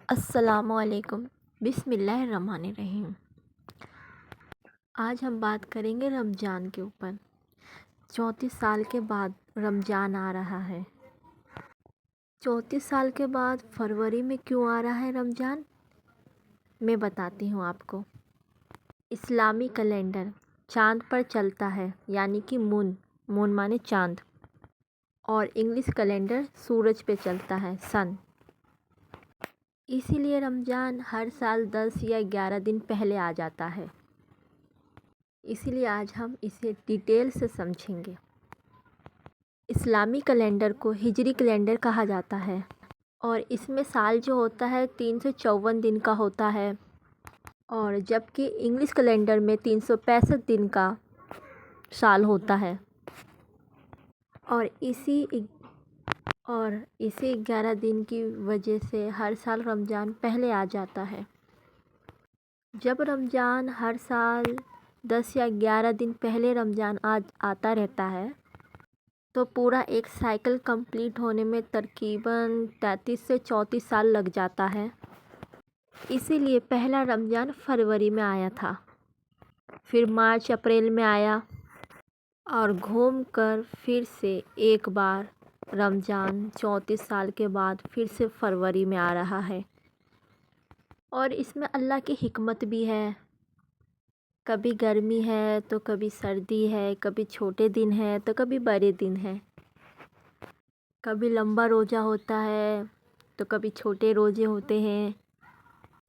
السلام علیکم۔ بسم اللہ الرحمن الرحیم۔ آج ہم بات کریں گے رمضان کے اوپر۔ 34 سال کے بعد رمضان آ رہا ہے۔ 34 سال کے بعد فروری میں کیوں آ رہا ہے رمضان؟ میں بتاتی ہوں آپ کو۔ اسلامی کیلنڈر چاند پر چلتا ہے، یعنی کہ مون مانے چاند، اور انگلش کیلنڈر سورج پہ چلتا ہے، سن۔ اسی لیے رمضان ہر سال 10 یا 11 دن پہلے آ جاتا ہے۔ اسی لیے آج ہم اسے ڈیٹیل سے سمجھیں گے۔ اسلامی کیلنڈر کو ہجری کیلنڈر کہا جاتا ہے، اور اس میں سال جو ہوتا ہے 354 دن کا ہوتا ہے، اور جبکہ انگلش کیلنڈر میں 365 دن کا سال ہوتا ہے، اور اسی 11 دن کی وجہ سے ہر سال رمضان پہلے آ جاتا ہے۔ جب رمضان ہر سال 10 یا 11 دن پہلے رمضان آتا رہتا ہے تو پورا ایک سائیکل کمپلیٹ ہونے میں تقریباً 33 سے 34 سال لگ جاتا ہے۔ اسی لیے پہلا رمضان فروری میں آیا تھا، پھر مارچ اپریل میں آیا، اور گھوم کر پھر سے ایک بار رمضان 34 سال کے بعد پھر سے فروری میں آ رہا ہے۔ اور اس میں اللہ کی حکمت بھی ہے۔ کبھی گرمی ہے تو کبھی سردی ہے، کبھی چھوٹے دن ہے تو کبھی بڑے دن ہے، کبھی لمبا روزہ ہوتا ہے تو کبھی چھوٹے روزے ہوتے ہیں۔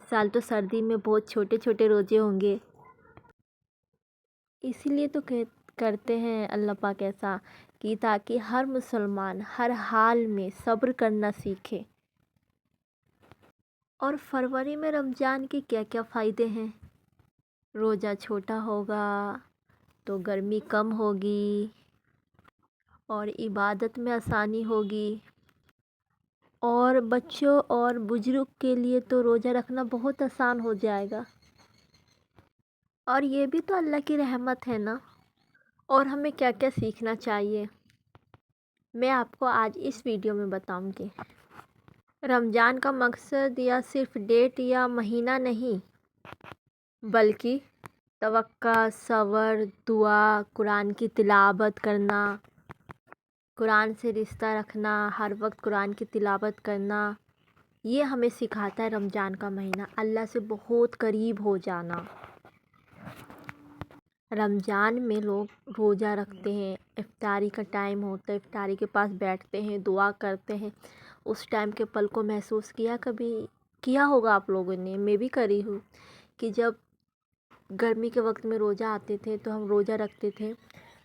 سال تو سردی میں بہت چھوٹے چھوٹے روزے ہوں گے۔ اسی لیے تو کرتے ہیں اللہ پاک ایسا کہ تاکہ ہر مسلمان ہر حال میں صبر کرنا سیکھے۔ اور فروری میں رمضان کے کیا کیا فائدے ہیں؟ روزہ چھوٹا ہوگا تو گرمی کم ہوگی، اور عبادت میں آسانی ہوگی، اور بچوں اور بزرگ کے لیے تو روزہ رکھنا بہت آسان ہو جائے گا۔ اور یہ بھی تو اللہ کی رحمت ہے نا۔ اور ہمیں کیا کیا سیکھنا چاہیے، میں آپ کو آج اس ویڈیو میں بتاؤں گی۔ رمضان کا مقصد یا صرف ڈیٹ یا مہینہ نہیں، بلکہ توقع، صبر، دعا، قرآن کی تلاوت کرنا، قرآن سے رشتہ رکھنا، ہر وقت قرآن کی تلاوت کرنا، یہ ہمیں سکھاتا ہے رمضان کا مہینہ، اللہ سے بہت قریب ہو جانا۔ رمضان میں لوگ روزہ رکھتے ہیں، افطاری کا ٹائم ہوتا ہے، افطاری کے پاس بیٹھتے ہیں، دعا کرتے ہیں۔ اس ٹائم کے پل کو محسوس کبھی کیا ہوگا آپ لوگوں نے، میں بھی کری ہوں، کہ جب گرمی کے وقت میں روزہ آتے تھے تو ہم روزہ رکھتے تھے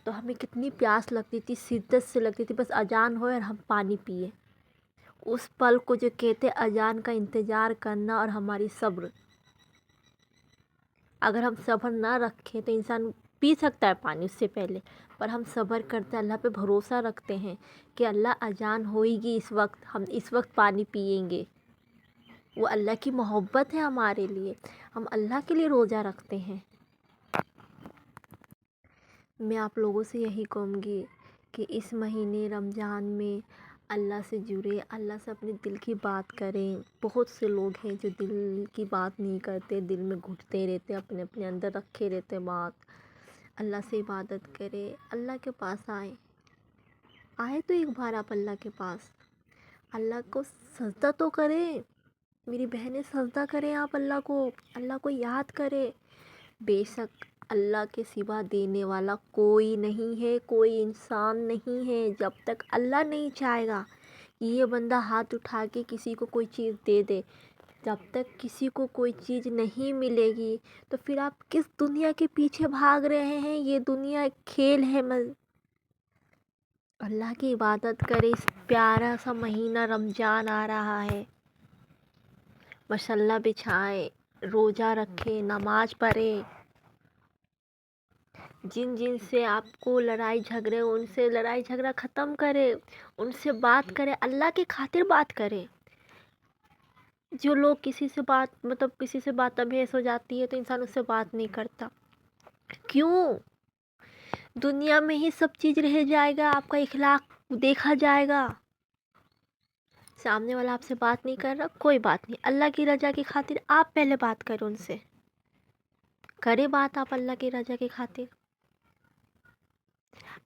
تو ہمیں کتنی پیاس لگتی تھی، شدت سے لگتی تھی، بس اذان ہوئے اور ہم پانی پیے۔ اس پل کو جو کہتے اذان کا انتظار کرنا، اور ہماری صبر، اگر ہم صبر نہ رکھیں تو انسان پی سکتا ہے پانی اس سے پہلے، پر ہم صبر کرتے ہیں، اللہ پہ بھروسہ رکھتے ہیں کہ اللہ اذان ہوئے گی، اس وقت ہم اس وقت پانی پئیں گے۔ وہ اللہ کی محبت ہے ہمارے لیے، ہم اللہ کے لیے روزہ رکھتے ہیں۔ میں آپ لوگوں سے یہی کہوں گی کہ اس مہینے رمضان میں اللہ سے جڑے، اللہ سے اپنے دل کی بات کریں۔ بہت سے لوگ ہیں جو دل کی بات نہیں کرتے، دل میں گھٹتے رہتے، اپنے اندر رکھے رہتے بات۔ اللہ سے عبادت کرے، اللہ کے پاس آئے تو ایک بار آپ اللہ کے پاس، اللہ کو سجدہ تو کریں۔ میری بہنیں سجدہ کریں، آپ اللہ کو یاد کریں۔ بے شک اللہ کے سوا دینے والا کوئی نہیں ہے، کوئی انسان نہیں ہے۔ جب تک اللہ نہیں چاہے گا کہ یہ بندہ ہاتھ اٹھا کے کسی کو کوئی چیز دے دے، جب تک کسی کو کوئی چیز نہیں ملے گی تو پھر آپ کس دنیا کے پیچھے بھاگ رہے ہیں؟ یہ دنیا ایک کھیل ہے۔ اللہ کی عبادت کرے۔ اس پیارا سا مہینہ رمضان آ رہا ہے، مصلی بچھائے، روزہ رکھے، نماز پڑھے۔ جن سے آپ کو لڑائی جھگڑے، ان سے لڑائی جھگڑا ختم کرے، ان سے بات کرے، اللہ کی خاطر بات کرے۔ جو لوگ کسی سے بات تبحیث ہو جاتی ہے تو انسان اس سے بات نہیں کرتا۔ کیوں؟ دنیا میں ہی سب چیز رہ جائے گا، آپ کا اخلاق دیکھا جائے گا، سامنے والا آپ سے بات نہیں کر رہا، کوئی بات نہیں، اللہ کی رضا کی خاطر آپ پہلے بات کریں ان سے، کرے بات آپ اللہ کی رضا کی خاطر۔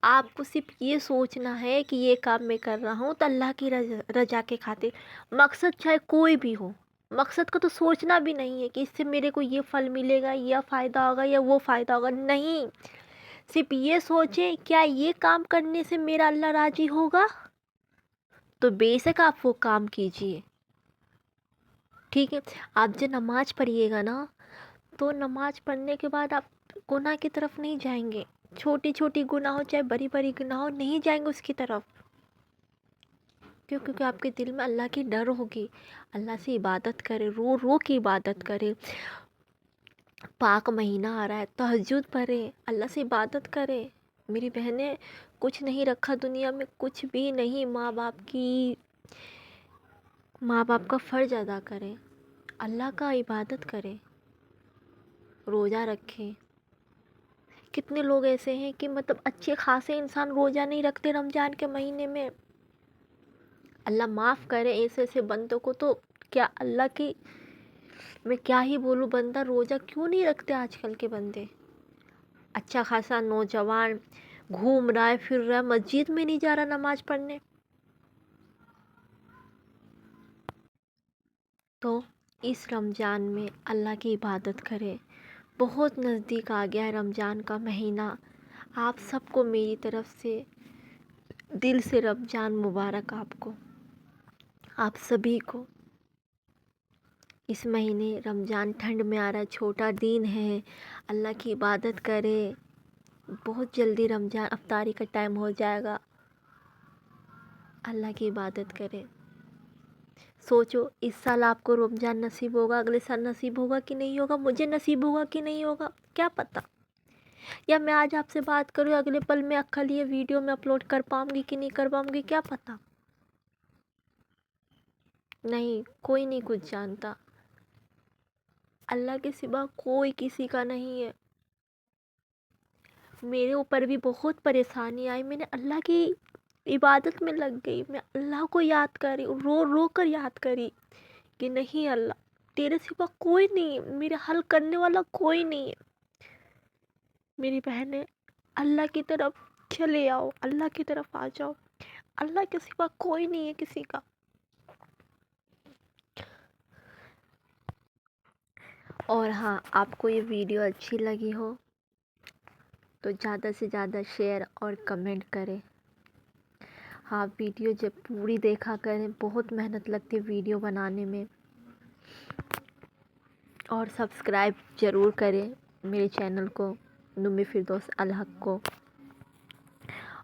آپ کو صرف یہ سوچنا ہے کہ یہ کام میں کر رہا ہوں تو اللہ کی رضا کے خاطر، مقصد چاہے کوئی بھی ہو، مقصد کو تو سوچنا بھی نہیں ہے کہ اس سے میرے کو یہ پھل ملے گا، یہ فائدہ ہوگا یا وہ فائدہ ہوگا، نہیں، صرف یہ سوچیں کیا یہ کام کرنے سے میرا اللہ راضی ہوگا، تو بے شک آپ وہ کام کیجئے، ٹھیک ہے۔ آپ جب نماز پڑھیے گا نا، تو نماز پڑھنے کے بعد آپ گناہ کی طرف نہیں جائیں گے، چھوٹی چھوٹی گناہ ہو چاہے بڑی بڑی گناہ ہو، نہیں جائیں گے اس کی طرف، کیونکہ آپ کے دل میں اللہ کی ڈر ہوگی، اللہ سے عبادت کرے، رو رو کی عبادت کرے، پاک مہینہ آ رہا ہے، تہجد پڑھے، اللہ سے عبادت کرے۔ میری بہنیں، کچھ نہیں رکھا دنیا میں، کچھ بھی نہیں، ماں باپ کا فرض ادا کرے، اللہ کا عبادت کرے، روزہ رکھے۔ کتنے لوگ ایسے ہیں کہ مطلب اچھے خاصے انسان روزہ نہیں رکھتے رمضان کے مہینے میں، اللہ معاف کرے ایسے ایسے بندوں کو، تو کیا اللہ کی میں کیا ہی بولوں، بندہ روزہ کیوں نہیں رکھتے آج کل کے بندے، اچھا خاصا نوجوان گھوم رہا ہے، پھر رہا ہے، مسجد میں نہیں جا رہا نماز پڑھنے۔ تو اس رمضان میں اللہ کی عبادت کرے، بہت نزدیک آ گیا ہے رمضان کا مہینہ، آپ سب کو میری طرف سے دل سے رمضان مبارک، آپ کو، آپ سبھی کو۔ اس مہینے رمضان ٹھنڈ میں آ رہا ہے، چھوٹا دن ہے، اللہ کی عبادت کرے، بہت جلدی رمضان افطاری کا ٹائم ہو جائے گا، اللہ کی عبادت کرے۔ سوچو اس سال آپ کو رمضان نصیب ہوگا، اگلے سال نصیب ہوگا کہ نہیں ہوگا، مجھے نصیب ہوگا کہ نہیں ہوگا، کیا پتہ، یا میں آج آپ سے بات کروں، اگلے پل میں کل یہ ویڈیو میں اپلوڈ کر پاؤں گی کہ نہیں کر پاؤں گی، کیا پتہ، نہیں، کوئی نہیں کچھ جانتا، اللہ کے سوا کوئی کسی کا نہیں ہے۔ میرے اوپر بھی بہت پریشانی آئی، میں نے اللہ کی عبادت میں لگ گئی، میں اللہ کو یاد کری، رو رو کر یاد کری کہ نہیں اللہ، تیرے سوا کوئی نہیں ہے، میرے حل کرنے والا کوئی نہیں ہے۔ میری بہنیں، اللہ کی طرف چلے آؤ، اللہ کی طرف آ جاؤ، اللہ کے سوا کوئی نہیں ہے کسی کا۔ اور ہاں، آپ کو یہ ویڈیو اچھی لگی ہو تو زیادہ سے زیادہ شیئر اور کمنٹ کریں۔ ہاں، ویڈیو جب پوری دیکھا کریں، بہت محنت لگتی ہے ویڈیو بنانے میں، اور سبسکرائب ضرور کریں میرے چینل کو، نمی فردوس الحق کو،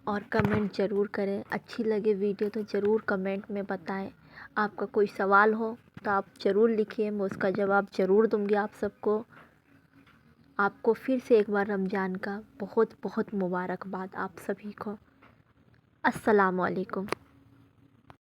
اور کمنٹ ضرور کریں، اچھی لگے ویڈیو تو ضرور کمنٹ میں بتائیں۔ آپ کا کوئی سوال ہو تو آپ ضرور لکھیے، میں اس کا جواب ضرور دوں گی آپ سب کو۔ آپ کو پھر سے ایک بار رمضان کا بہت بہت مبارکباد آپ سبھی کو۔ السلام علیکم۔